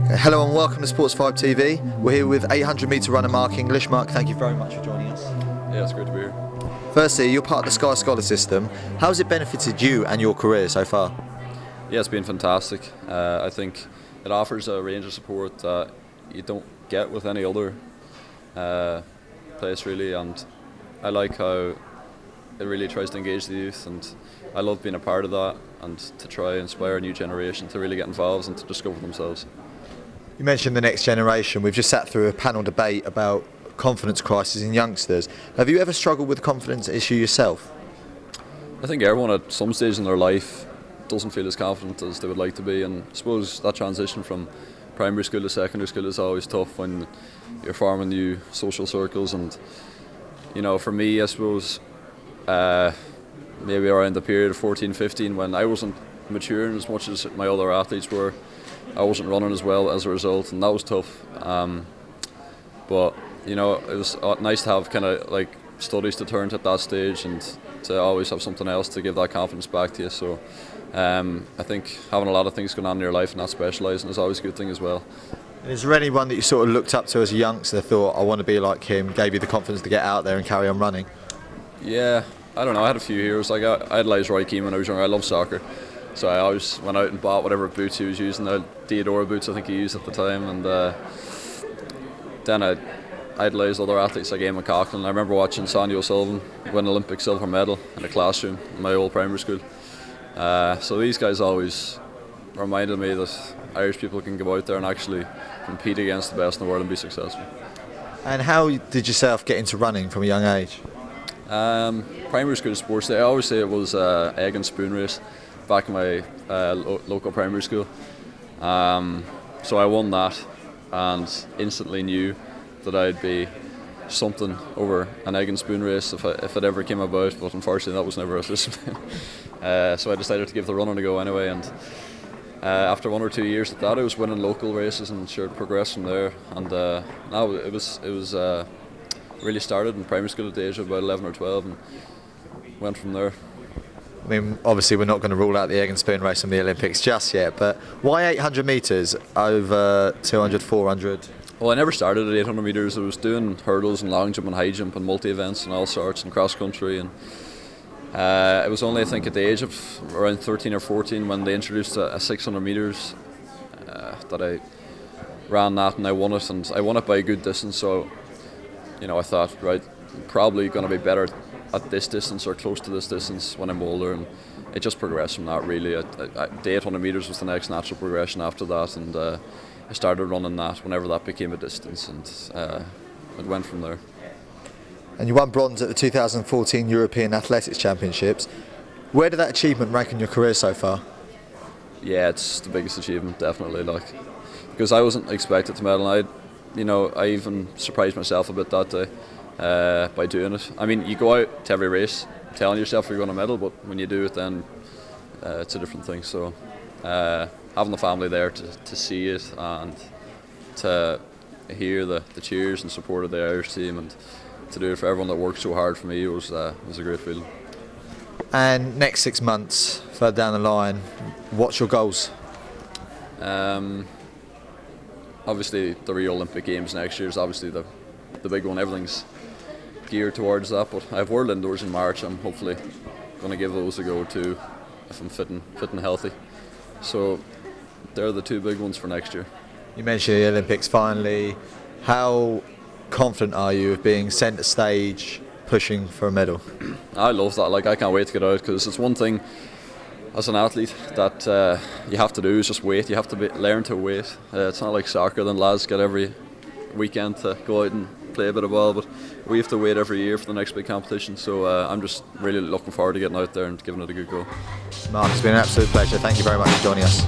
Hello and welcome to Sports 5 TV. We're here with 800 metre runner Mark English. Mark, thank you very much for joining us. Yeah, it's great to be here. Firstly, you're part of the Sky Scholar system. How has it benefited you and your career so far? Yeah, it's been fantastic. I think it offers a range of support that you don't get with any other place really, and I like how it really tries to engage the youth, and I love being a part of that and to try and inspire a new generation to really get involved and to discover themselves. You mentioned the next generation. We've just sat through a panel debate about confidence crisis in youngsters. Have you ever struggled with the confidence issue yourself? I think everyone at some stage in their life doesn't feel as confident as they would like to be, and I suppose that transition from primary school to secondary school is always tough when you're forming new social circles. And you know, for me, I suppose maybe around the period of 14-15 when I wasn't maturing as much as my other athletes were, I wasn't running as well as a result, and that was tough. But you know, it was nice to have kind of like studies to turn to at that stage, and to always have something else to give that confidence back to you. So I think having a lot of things going on in your life and not specialising is always a good thing as well. Is there anyone that you sort of looked up to as a youngster, thought, I want to be like him, gave you the confidence to get out there and carry on running? Yeah, I don't know, I had a few heroes. Like I idolised Roy Keane when I was younger. I loved soccer, so I always went out and bought whatever boots he was using, the Diodora boots I think he used at the time, and then I idolised other athletes like Eamon Coughlin. I remember watching Sonia O'Sullivan win an Olympic silver medal in a classroom in my old primary school. So these guys always reminded me that Irish people can go out there and actually compete against the best in the world and be successful. And how did yourself get into running from a young age? Primary school sports day, I always say it was egg and spoon race back in my local primary school. So I won that and instantly knew that I'd be something over an egg and spoon race if it ever came about, but unfortunately that was never a discipline. So I decided to give the running a go anyway, and after 1 or 2 years at that I was winning local races and sure progressed from there, and now it was really started in primary school at the age of about 11 or 12 and went from there. I mean, obviously we're not going to rule out the egg and spoon race in the Olympics just yet, but why 800 metres over 200, 400? Well, I never started at 800 metres. I was doing hurdles and long jump and high jump and multi-events and all sorts and cross country, and it was only I think at the age of around 13 or 14 when they introduced a 600 metres that I ran that, and I won it, and I won it by a good distance. So you know, I thought, right, I'm probably going to be better at this distance or close to this distance when I'm older, and it just progressed from that really. The 800 metres was the next natural progression after that, and I started running that whenever that became a distance, and it went from there. And you won bronze at the 2014 European Athletics Championships. Where did that achievement rank in your career so far? Yeah, it's the biggest achievement, definitely, because I wasn't expected to medal. I even surprised myself a bit that day by doing it. I mean, you go out to every race telling yourself you're going to medal, but when you do it, then it's a different thing. So having the family there to see it and to hear the cheers and support of the Irish team, and to do it for everyone that worked so hard for me was a great feeling. And next 6 months, further down the line, what's your goals? Obviously the Rio Olympic Games next year is obviously the big one. Everything's geared towards that, but I have World Indoors in March. I'm hopefully going to give those a go too if I'm fit and healthy. So they're the two big ones for next year. You mentioned the Olympics finally. How confident are you of being centre stage pushing for a medal? I love that. I can't wait to get out, because it's one thing as an athlete that you have to do is just wait. You have to learn to wait. It's not like soccer, then lads get every weekend to go out and play a bit of ball, but we have to wait every year for the next big competition. So I'm just really looking forward to getting out there and giving it a good go. Mark, it's been an absolute pleasure. Thank you very much for joining us.